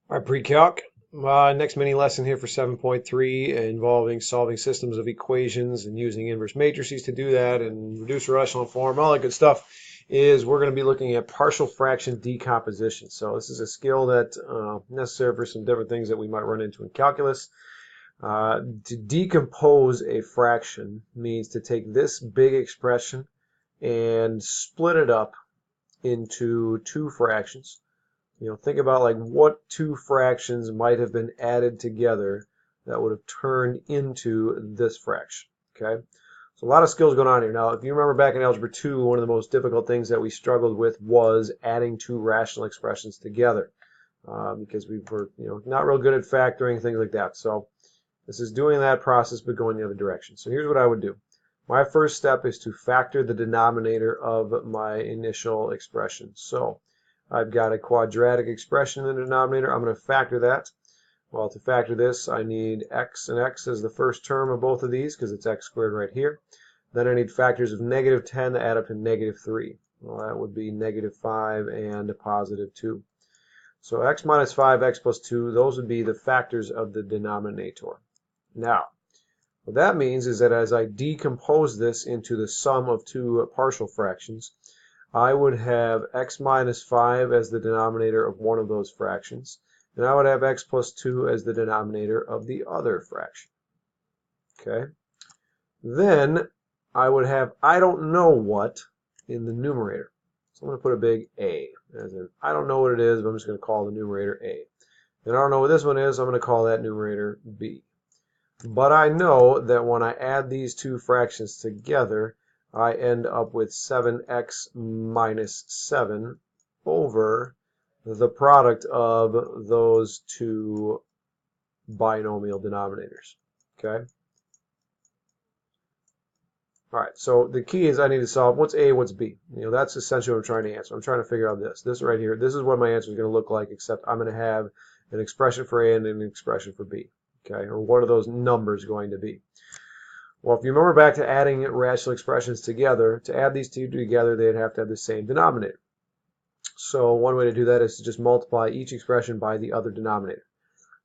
All right, Precalc. Next mini lesson here for 7.3 involving solving systems of equations and using inverse matrices to do that and reducer echelon form, all that good stuff, is we're going to be looking at partial fraction decomposition. So this is a skill that necessary for some different things that we might run into in calculus. To decompose a fraction means to take this big expression and split it up into two fractions. Think about like what two fractions might have been added together that would have turned into this fraction. Okay, so a lot of skills going on here. Now, if you remember back in Algebra 2, one of the most difficult things that we struggled with was adding two rational expressions together because we were, not real good at factoring, things like that. So this is doing that process but going the other direction. So here's what I would do. My first step is to factor the denominator of my initial expression. So I've got a quadratic expression in the denominator. I'm going to factor that. Well, to factor this, I need x and x as the first term of both of these because it's x squared right here. Then I need factors of negative 10 to add up to negative 3. Well, that would be negative 5 and a positive 2. So x minus 5, x plus 2, those would be the factors of the denominator. Now, what that means is that as I decompose this into the sum of two partial fractions, I would have x minus 5 as the denominator of one of those fractions, and I would have x plus 2 as the denominator of the other fraction. Okay? Then I would have I don't know what in the numerator. So I'm going to put a big A. As in, I don't know what it is, but I'm just going to call the numerator A. And I don't know what this one is, so I'm going to call that numerator B. But I know that when I add these two fractions together, I end up with 7x minus 7 over the product of those two binomial denominators. Okay? All right, so the key is I need to solve what's A, what's B. That's essentially what I'm trying to answer. I'm trying to figure out this. This right here, this is what my answer is going to look like, except I'm going to have an expression for A and an expression for B. Okay, or what are those numbers going to be? Well, if you remember back to adding rational expressions together, to add these two together, they'd have to have the same denominator. So one way to do that is to just multiply each expression by the other denominator.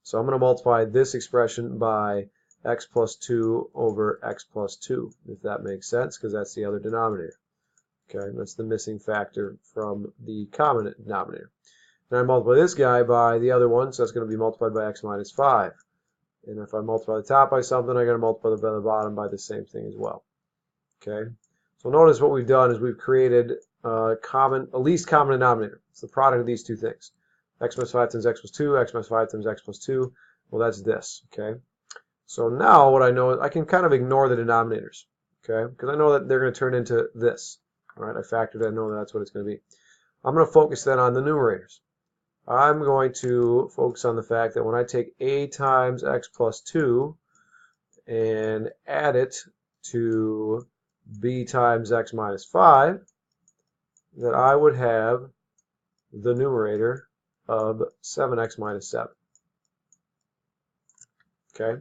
So I'm going to multiply this expression by x plus 2 over x plus 2, if that makes sense, because that's the other denominator. Okay, that's the missing factor from the common denominator. And I multiply this guy by the other one, so that's going to be multiplied by x minus 5. And if I multiply the top by something, I got to multiply the bottom by the same thing as well. Okay. So notice what we've done is we've created a least common denominator. It's the product of these two things. X minus 5 times x plus 2, x minus 5 times x plus 2. Well, that's this. Okay. So now what I know is I can kind of ignore the denominators. Okay. Because I know that they're going to turn into this. All right. I factored it. I know that's what it's going to be. I'm going to focus then on the numerators. I'm going to focus on the fact that when I take a times x plus 2 and add it to b times x minus 5, that I would have the numerator of 7x minus 7. Okay.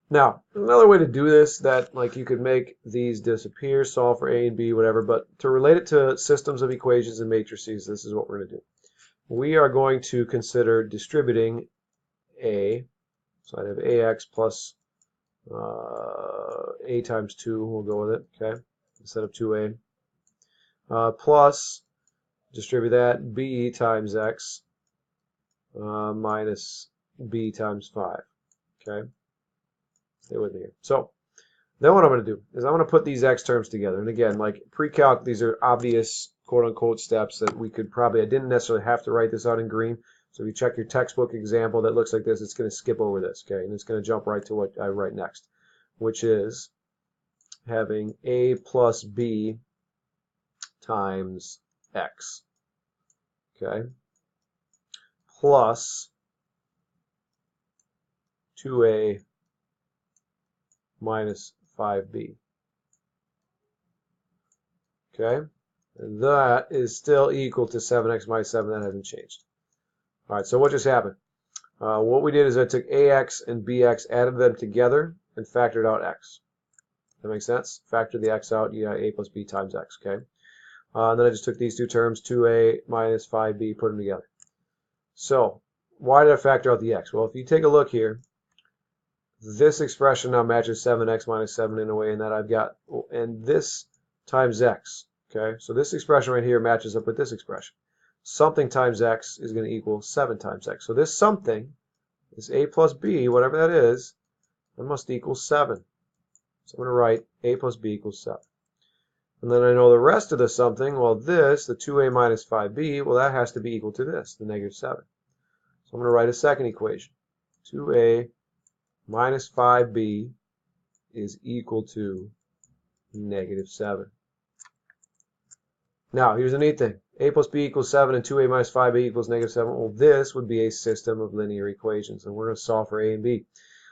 Now, another way to do this that you could make these disappear, solve for a and b, whatever, but to relate it to systems of equations and matrices, this is what we're going to do. We are going to consider distributing A. So I'd have AX plus A times 2, we'll go with it, okay, instead of 2A. Plus, distribute that, B times X minus B times 5, okay? Stay with me here. So, then what I'm going to do is I'm going to put these X terms together. And again, like pre-calc, these are obvious quote-unquote steps that we could probably, I didn't necessarily have to write this out in green. So if you check your textbook example that looks like this, it's going to skip over this, okay? And it's going to jump right to what I write next, which is having A plus B times X, okay? Plus 2A minus 5B. Okay? And that is still equal to 7x minus 7. That hasn't changed. All right, so what just happened? What we did is I took ax and bx, added them together, and factored out x. That makes sense? Factor the x out, you got a plus b times x, okay? And then I just took these two terms, 2a minus 5b, put them together. So why did I factor out the x? Well, if you take a look here, this expression now matches 7x minus 7 in a way in that I've got, and this times x. Okay, so this expression right here matches up with this expression. Something times x is going to equal 7 times x. So this something, this a plus b, whatever that is, that must equal 7. So I'm going to write a plus b equals 7. And then I know the rest of the something, well this, the 2a minus 5b, well that has to be equal to this, the negative 7. So I'm going to write a second equation. 2a minus 5b is equal to negative 7. Now, here's the neat thing. A plus b equals 7 and 2a minus 5b equals negative 7. Well, this would be a system of linear equations, and we're going to solve for a and b.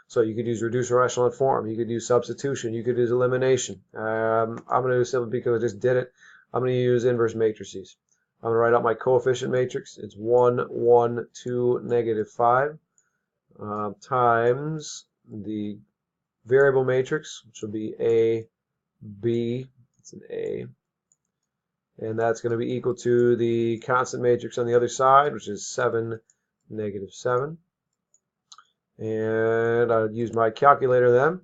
So you could use reducer echelon form. You could use substitution. You could use elimination. I'm going to do simple because I just did it. I'm going to use inverse matrices. I'm going to write out my coefficient matrix. It's 1, 1, 2, negative 5 times the variable matrix, which will be a, b. It's an a. And that's going to be equal to the constant matrix on the other side, which is 7, negative 7. And I'll use my calculator then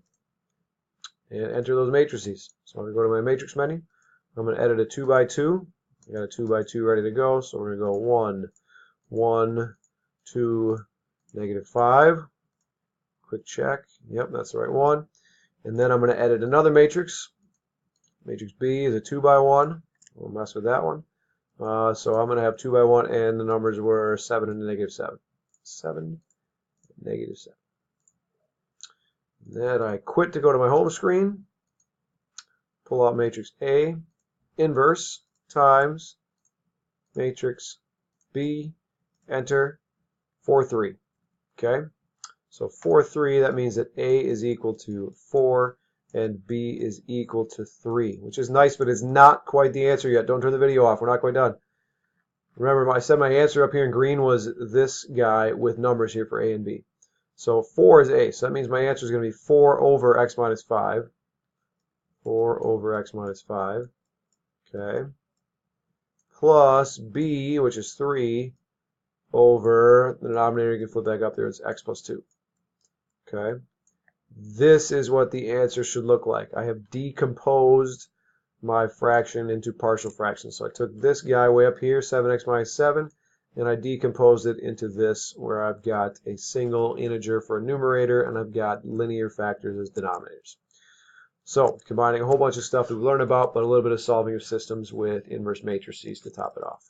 and enter those matrices. So I'm going to go to my matrix menu. I'm going to edit a 2 by 2. I got a 2 by 2 ready to go. So we're going to go 1, 1, 2, negative 5. Quick check. Yep, that's the right one. And then I'm going to edit another matrix. Matrix B is a 2 by 1. We'll mess with that one. So I'm going to have 2 by 1, and the numbers were 7 and negative 7. 7, negative 7. Then I quit to go to my home screen. Pull out matrix A, inverse, times matrix B, enter, 4, 3. Okay? So 4, 3, that means that A is equal to 4. And B is equal to 3, which is nice, but it's not quite the answer yet. Don't turn the video off. We're not quite done. Remember, I said my answer up here in green was this guy with numbers here for A and B. So 4 is A, so that means my answer is going to be 4 over x minus 5. 4 over x minus 5. Okay. Plus B, which is 3, over the denominator. You can flip back up there. It's x plus 2. Okay. This is what the answer should look like. I have decomposed my fraction into partial fractions. So I took this guy way up here, 7x minus 7, and I decomposed it into this where I've got a single integer for a numerator and I've got linear factors as denominators. So combining a whole bunch of stuff we've learned about, but a little bit of solving of systems with inverse matrices to top it off.